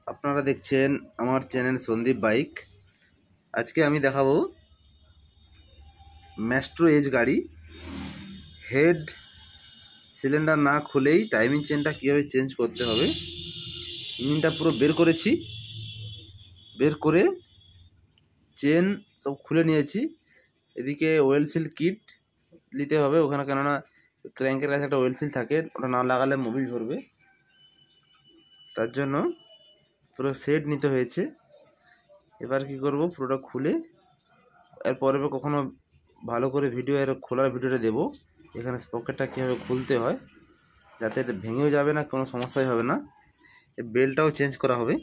আপনারা দেখছেন আমার চ্যানেল সন্দীপ বাইক। আজকে আমি দেখাবো ম্যাস্ট্রো এজ গাড়ি হেড সিলিন্ডার না খুলেই টাইমিং চেনটা কীভাবে চেঞ্জ করতে হবে। ইঞ্জিনটা পুরো বের করেছি, বের করে চেন সব খুলে নিয়েছি। এদিকে ওয়েল সিল কিট নিতে হবে ওখানে, কেননা ক্র্যাঙ্কের কাছে একটা ওয়েল সিল থাকে, ওটা না লাগালে মোবিল ধরবে। তার জন্য পুরো সেট নিতে হয়েছে। এবার কি করব, পুরোটা খুলে এরপরে কখনো ভালো করে ভিডিও এর খোলার ভিডিওটা দেবো। এখানে স্পকেটটা কীভাবে খুলতে হয়, যাতে এটা ভেঙেও যাবে না, কোনো সমস্যাই হবে না। বেল্টটাও চেঞ্জ করা হবে,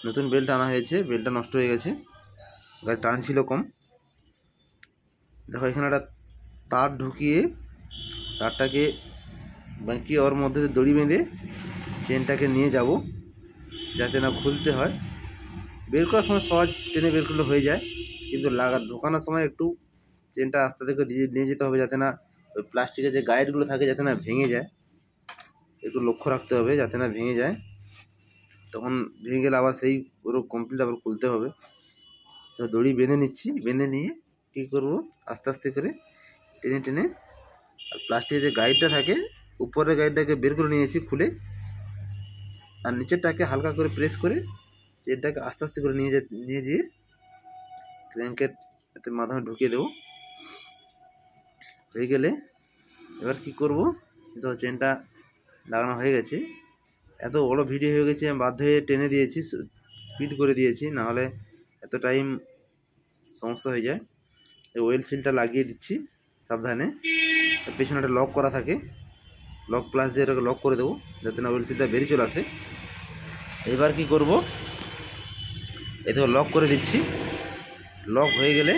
নতুন বেল্ট আনা হয়েছে, বেল্টটা নষ্ট হয়ে গেছে, গাড়ি টান ছিল কম। দেখো এখানে একটা তার ঢুকিয়ে তারটাকে বাঁকিয়ে ওর মধ্যে দড়ি বেঁধে চেনটাকে নিয়ে যাব, যাতে না খুলতে হয়। বের করার সময় সহজ, টেনে বের করলে হয়ে যায়, কিন্তু ঢোকানোর সময় একটু চেনটা আস্তে থেকে নিয়ে যেতে হবে, যাতে না ওই প্লাস্টিকের যে গাইডগুলো থাকে যাতে না ভেঙে যায়। একটু লক্ষ্য রাখতে হবে যাতে না ভেঙে যায়, তখন ভেঙে গেলে আবার সেই পুরো কমপ্লিট আবার খুলতে হবে। তো দড়ি বেঁধে নিচ্ছি, বেঁধে নিয়ে কী করবো, আস্তে আস্তে করে টেনে টেনে আর প্লাস্টিকের যে গাইডটা থাকে উপরের গাইডটাকে বের করে নিয়েছি খুলে, আর নিচেরটাকে হালকা করে প্রেস করে চেনটাকে আস্তে আস্তে করে নিয়ে যেয়ে ক্র্যাঙ্কের মাধ্যমে ঢুকিয়ে দেবো। হয়ে গেলে এবার কি করব, তো চেনটা লাগানো হয়ে গেছে। এত বড় ভিডিও হয়ে গেছে, আমি বাধ্য হয়ে টেনে দিয়েছি, স্পিড করে দিয়েছি, নাহলে এত টাইম সমস্যা হয়ে যায়। ওয়েল সিলটা লাগিয়ে দিচ্ছি সাবধানে। পেছনে একটা লক করা থাকে, লক প্লাস দিয়ে এটাকে লক করে দেবো, যাতে না ওয়েল সিলটা বেরিয়ে চলে আসে। এবার কি করব, এতে লক করে দিচ্ছি। লক হয়ে গেলে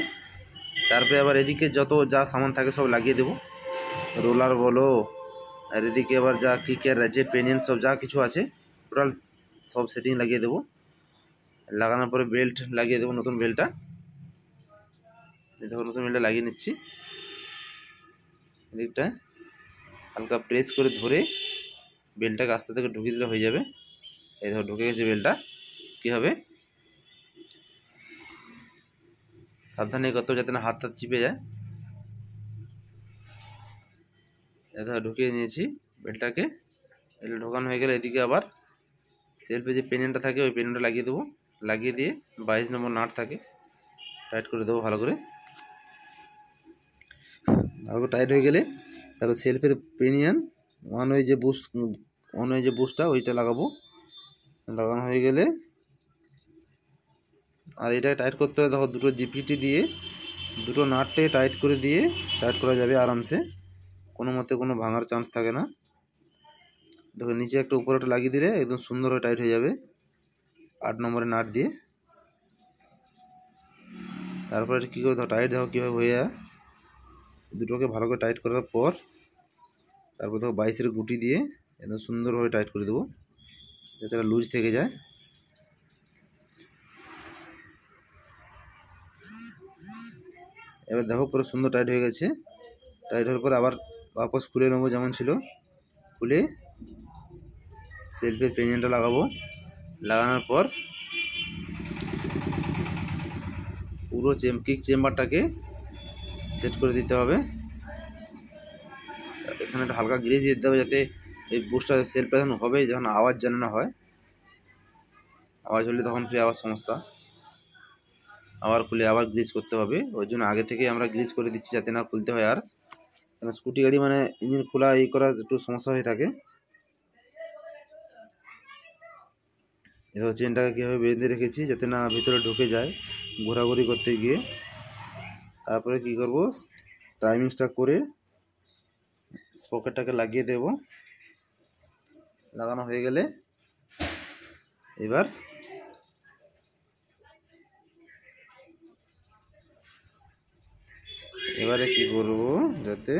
তারপরে আবার এদিকে যত যা সামান থাকে সব লাগিয়ে দেবো, রোলার বলো, আর এদিকে আবার যা কিকের আছে, পেনিয়ন, সব যা কিছু আছে টোটাল সব সেটিং লাগিয়ে দেবো। লাগানোর পরে বেল্ট লাগিয়ে দেবো, নতুন বেল্টটা। দেখো নতুন বেল্টটা লাগিয়ে নিচ্ছি। এদিকটা হালকা প্রেস করে ধরে বেল্টটাকে আস্তে থেকে ঢুকিয়ে দিলে হয়ে যাবে। এই দেখো ঢুকে গেছে বেল্টটা। কী হবে, সাবধানে করতে যাতে না হাত চিপে যায়। এটা ঢুকিয়ে নিয়েছি বেল্টটাকে। এটা ঢোকানো হয়ে গেলে এদিকে আবার সেলফে যে পেনিয়নটা থাকে ওই পেনিয়নটা লাগিয়ে দেবো। লাগিয়ে দিয়ে 22 নম্বর নাট থাকে, টাইট করে দেবো ভালো করে। টাইট হয়ে গেলে তারপর সেলফের পেনিয়ন ওয়ান ওয়ে যে বুস্টটা ওইটা লাগাবো। লাগানো হয়ে গেলে আর এটা টাইট করতে হবে। দেখো দুটো জিপিটি দিয়ে দুটো নাটটাকে টাইট করে দিয়ে টাইট করা যাবে আরামসে, কোনো মতে কোনো ভাঙার চান্স থাকে না। দেখো নিচে একটা উপরে একটা লাগিয়ে দিলে একদম সুন্দরভাবে টাইট হয়ে যাবে 8 নম্বরের নাট দিয়ে। তারপরে কী করে দেখো টাইট, দেখো কীভাবে হয়ে যায়। দুটোকে ভালো করে টাইট করার পর তারপর দেখো 22-এর গুটি দিয়ে একদম সুন্দরভাবে টাইট করে দেবো, যাতে এটা লুজ থেকে যায়। এবার দেখো পুরো সুন্দর টাইট হয়ে গেছে। টাইট হওয়ার পর আবার বাপস খুলে নেবো যেমন ছিল, খুলে সেলফের পেনিয়নটা লাগাবো। লাগানোর পর পুরো কিক চেম্বারটাকে সেট করে দিতে হবে। এখানে একটা হালকা গ্রিজ দিয়ে দিতে হবে, যাতে এই বুস্টটা সেলফটা যখন হবে, যখন আওয়াজ যেন না হয়। আওয়াজ হলে তখন ফিরে আবার সমস্যা, আবার খুলে আবার গ্রিজ করতে হবে। ওই জন্য আগে থেকে আমরা গ্রিজ করে দিচ্ছি, যাতে না খুলতে হয়। আর কেন স্কুটি গাড়ি মানে ইঞ্জিন খোলা করা একটু সমস্যা হয়ে থাকে। এবার চেনটাকে কীভাবে বেঁধে রেখেছি যাতে না ভিতরে ঢুকে যায় ঘোরাঘুরি করতে গিয়ে। তারপরে কি করব, টাইমিংসটা করে স্পকেটটাকে লাগিয়ে দেব। লাগানো হয়ে গেলে এবারে কি করব, যাতে